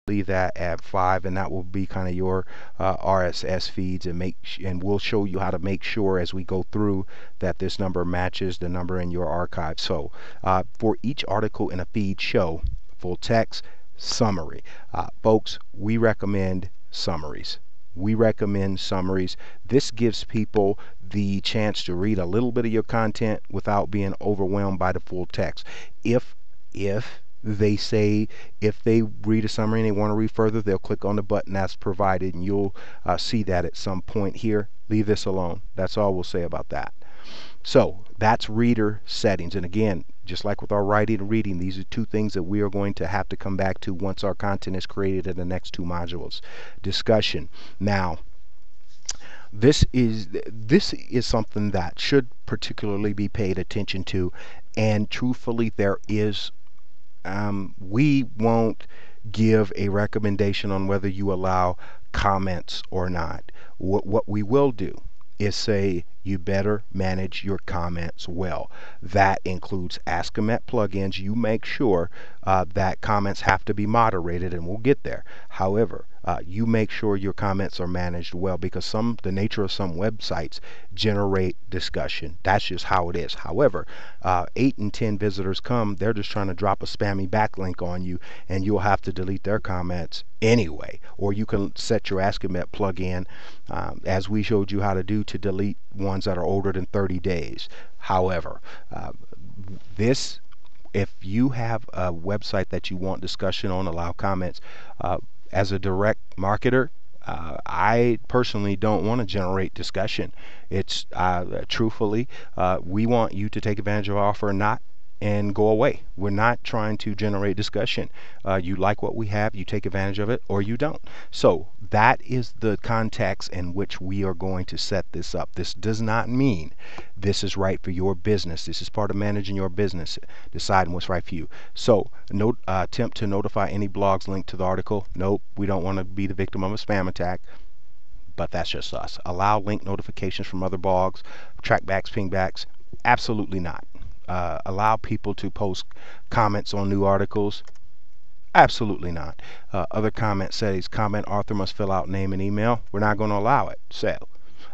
leave that at 5, and that will be kind of your RSS feeds, and we'll show you how to make sure as we go through that this number matches the number in your archive. So for each article in a feed, show full text summary. Folks, we recommend summaries. We recommend summaries. This gives people the chance to read a little bit of your content without being overwhelmed by the full text. If they read a summary and they want to read further, they'll click on the button that's provided, and you'll see that at some point here. Leave this alone. That's all we'll say about that. So that's reader settings. And again, just like with our writing and reading, these are two things that we are going to have to come back to once our content is created in the next 2 modules. Discussion. Now, this is something that should particularly be paid attention to, and truthfully, there is we won't give a recommendation on whether you allow comments or not. What we will do is say you better manage your comments well. That includes Ask Them at plugins. You make sure that comments have to be moderated, and we'll get there. However, you make sure your comments are managed well, because the nature of some websites generate discussion. That's just how it is. However, 8 and 10 visitors come, they're just trying to drop a spammy backlink on you, and you'll have to delete their comments anyway. Or you can set your Ask Them at plugin, as we showed you how to do, to delete ones that are older than 30 days. However, if you have a website that you want discussion on, allow comments. As a direct marketer, I personally don't want to generate discussion. It's truthfully, we want you to take advantage of our offer or not, and go away. We're not trying to generate discussion. You like what we have, you take advantage of it, or you don't. So that is the context in which we are going to set this up. This does not mean this is right for your business. This is part of managing your business, deciding what's right for you. So no attempt to notify any blogs linked to the article. Nope, we don't want to be the victim of a spam attack. But that's just us. Allow link notifications from other blogs, trackbacks, pingbacks. Absolutely not. Allow people to post comments on new articles. Absolutely not. Other comment settings, comment author must fill out name and email. We're not going to allow it. So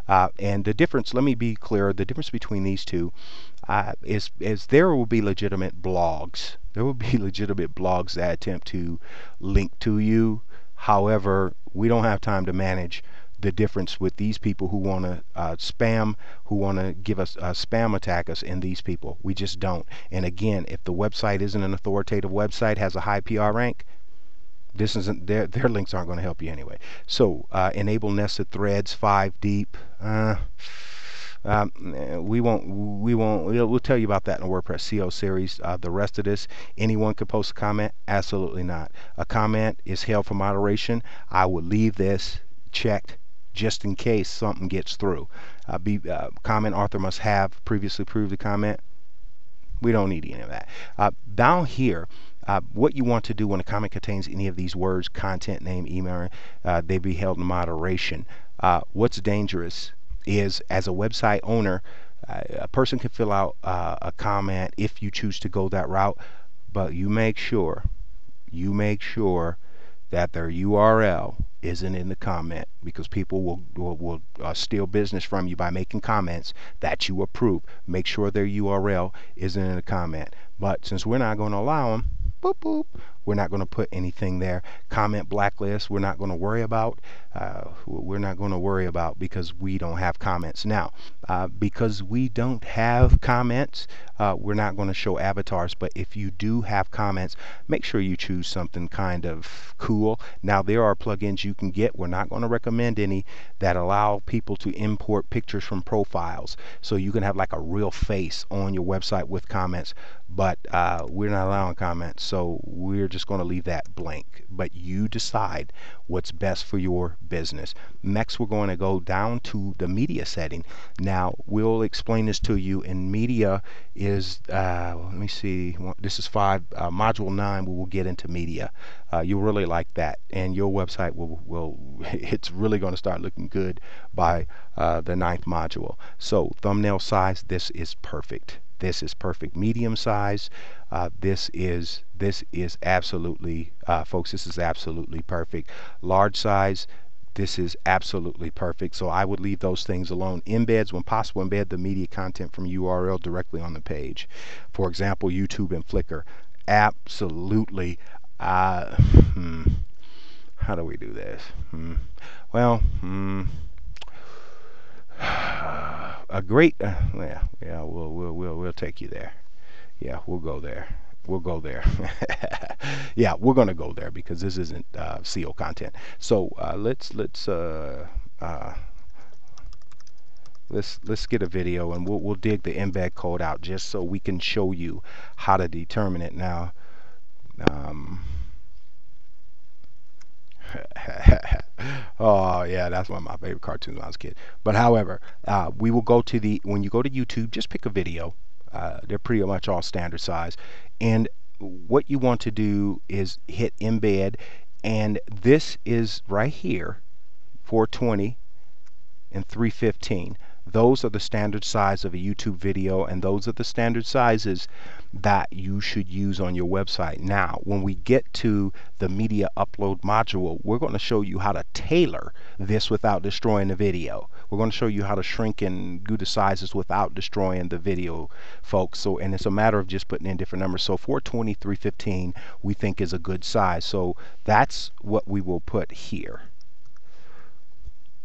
and the difference, let me be clear, the difference between these two is there will be legitimate blogs. There will be legitimate blogs that attempt to link to you. However, we don't have time to manage the difference with these people who want to spam, who want to give us spam attack us, and these people. We just don't. And again, if the website isn't an authoritative website, has a high PR rank, this isn't their links aren't going to help you anyway. So enable nested threads 5 deep. We'll tell you about that in the WordPress CO series. The rest of this, anyone could post a comment? Absolutely not. A comment is held for moderation. I would leave this checked just in case something gets through. Comment author must have previously approved the comment. We don't need any of that. Down here, what you want to do when a comment contains any of these words, content, name, email, they be held in moderation. What's dangerous is, as a website owner, a person can fill out a comment if you choose to go that route, but you make sure that their URL isn't in the comment, because people will steal business from you by making comments that you approve. Make sure their URL isn't in the comment. But since we're not going to allow them, boop, boop, we're not going to put anything there. Comment blacklist, we're not going to worry about. Because we don't have comments. Now, because we don't have comments, we're not going to show avatars. But if you do have comments, make sure you choose something kind of cool. Now, there are plugins you can get. We're not going to recommend any that allow people to import pictures from profiles, so you can have like a real face on your website with comments. But we're not allowing comments, so we're just going to leave that blank. But you decide what's best for your business. Next, we're going to go down to the media setting. Now, we'll explain this to you. In media is, let me see, this is 5, module 9, we will get into media. You'll really like that, and your website will it's really going to start looking good by the 9th module. So thumbnail size, this is perfect. This is perfect medium size. This is absolutely, folks, this is absolutely perfect. Large size, this is absolutely perfect. So I would leave those things alone. Embeds, when possible, embed the media content from URL directly on the page. For example, YouTube and Flickr. Absolutely. How do we do this? Well, a great we'll take you there. Yeah, we'll go there. We'll go there. Yeah, we're going to go there because this isn't SEO content. So let's get a video, and we'll dig the embed code out just so we can show you how to determine it. Now, oh yeah, that's one of my favorite cartoons when I was a kid. But however, we will go to when you go to YouTube, just pick a video. They're pretty much all standard size, and what you want to do is hit embed, and this is right here, 420 and 315. Those are the standard size of a YouTube video, and those are the standard sizes that you should use on your website. Now, when we get to the media upload module, we're going to show you how to tailor this without destroying the video. We're going to show you how to shrink and do the sizes without destroying the video, folks. So, and it's a matter of just putting in different numbers. So 420, 315 we think is a good size. So that's what we will put here.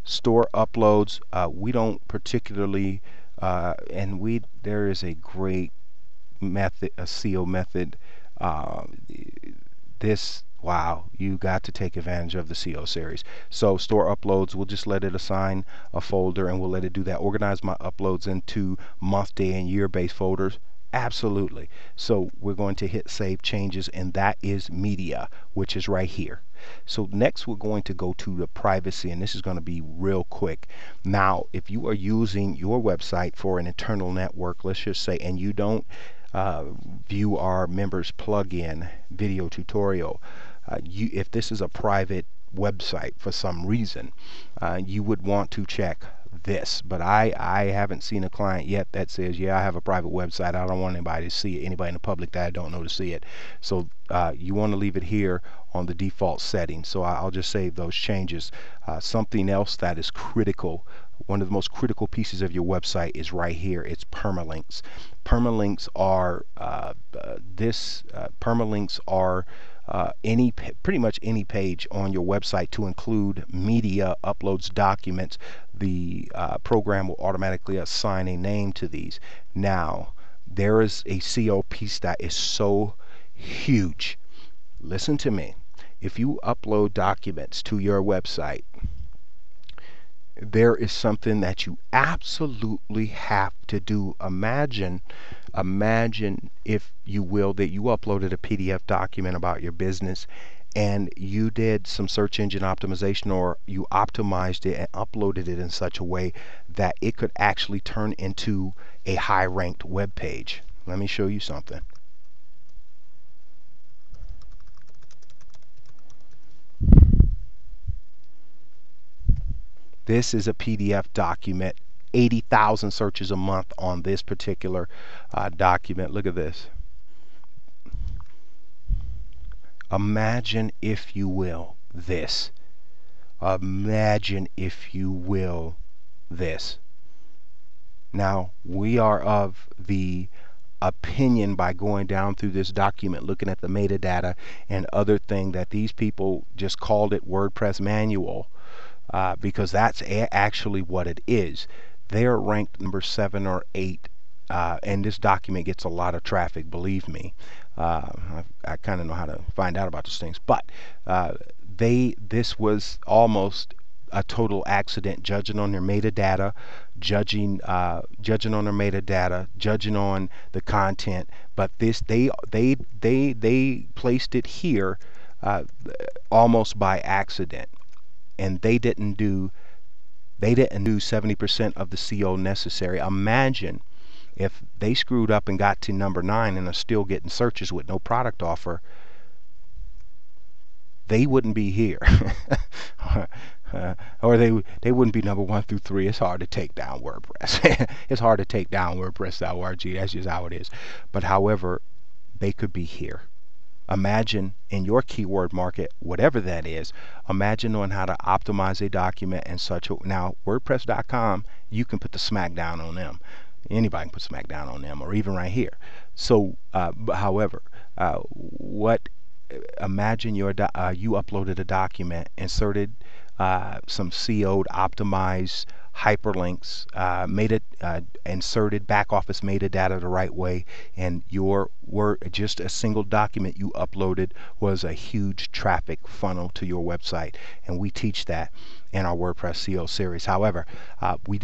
Store uploads, we don't particularly, and there is a great method, a SEO method. Wow, you got to take advantage of the SEO series. So store uploads, we'll just let it assign a folder, and we'll let it do that. Organize my uploads into month, day, and year based folders. Absolutely. So we're going to hit save changes, and that is media, which is right here. So next we're going to go to the privacy, and this is going to be real quick. Now, if you are using your website for an internal network, let's just say, and you don't view our members plugin video tutorial, if this is a private website for some reason, you would want to check this. But I haven't seen a client yet that says, yeah, I have a private website, I don't want anybody to see it, anybody in the public that I don't know to see it. So you want to leave it here on the default settings. So I'll just save those changes. Something else that is critical, one of the most critical pieces of your website is right here. It's permalinks. Permalinks are pretty much any page on your website to include media, uploads, documents. The program will automatically assign a name to these. Now, there is a SEO piece that is so huge. Listen to me. If you upload documents to your website, there is something that you absolutely have to do. Imagine, if you will, that you uploaded a PDF document about your business, and you did some search engine optimization, or you optimized it and uploaded it in such a way that it could actually turn into a high ranked web page. Let me show you something. This is a PDF document, 80,000 searches a month on this particular document. Look at this. Imagine, if you will, this. Imagine, if you will, this. Now, we are of the opinion, by going down through this document, looking at the metadata and other thing, that these people just called it WordPress manual. Because that's actually what it is. They are ranked number 7 or 8, and this document gets a lot of traffic, believe me. I kind of know how to find out about those things, but this was almost a total accident, judging on their metadata, judging on their metadata, judging on the content. But this, they placed it here almost by accident. And they didn't do 70% of the SEO necessary. Imagine if they screwed up and got to number 9 and are still getting searches with no product offer. They wouldn't be here. or they wouldn't be number 1 through 3. It's hard to take down WordPress. It's hard to take down WordPress.org. That's just how it is. But however, they could be here. Imagine in your keyword market, whatever that is, imagine knowing how to optimize a document and such. Now, WordPress.com, you can put the smack down on them. Anybody can put smack down on them, or even right here. So, however, imagine you uploaded a document, inserted some CO'd optimized hyperlinks, made it inserted back office metadata the right way, and your just a single document you uploaded was a huge traffic funnel to your website. And we teach that in our WordPress CO series. However, we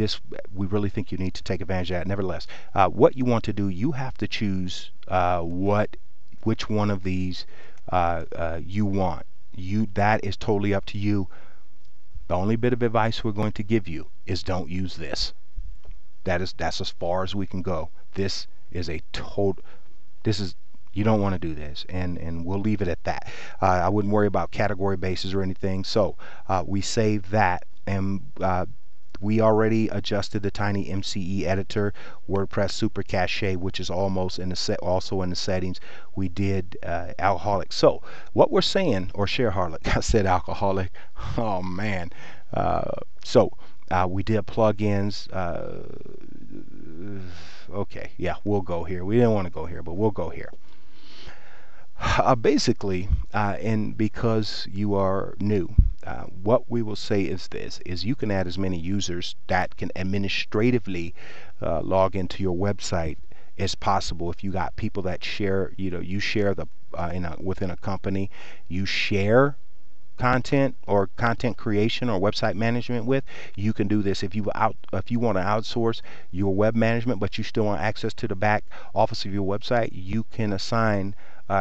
really think you need to take advantage of that. Nevertheless, what you want to do, you have to choose which one of these you want. That is totally up to you. The only bit of advice we're going to give you is don't use this. That's as far as we can go. This is you don't want to do this, and we'll leave it at that. I wouldn't worry about category bases or anything. So we save that, and we already adjusted the tiny MCE editor, WordPress Super Cache, which is almost also in the settings. We did alcoholic. So what we're saying, or shareaholic, I said alcoholic. Oh man. So we did plugins. Okay, yeah, we'll go here. We didn't want to go here, but we'll go here. Basically, and because you are new, what we will say is you can add as many users that can administratively log into your website as possible. If you got people that share, you share within a company, you share content or content creation or website management with, you can do this. If you want to outsource your web management, but you still want access to the back office of your website, you can assign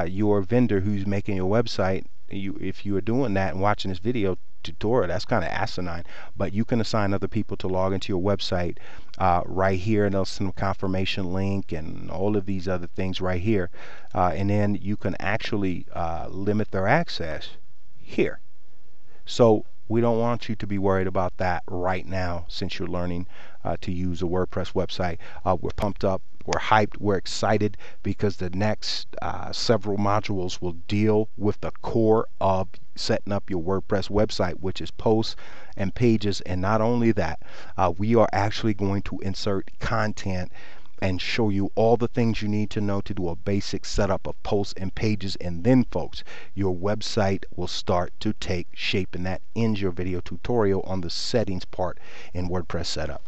your vendor who's making your website. If you are doing that and watching this video tutorial, that's kind of asinine, but you can assign other people to log into your website right here, and they'll send a confirmation link and all of these other things right here, and then you can actually limit their access here. So we don't want you to be worried about that right now, since you're learning to use a WordPress website. We're pumped up, we're hyped, we're excited, because the next several modules will deal with the core of setting up your WordPress website, which is posts and pages. And not only that, we are actually going to insert content and show you all the things you need to know to do a basic setup of posts and pages. And then, folks, your website will start to take shape, and that ends your video tutorial on the settings part in WordPress setup.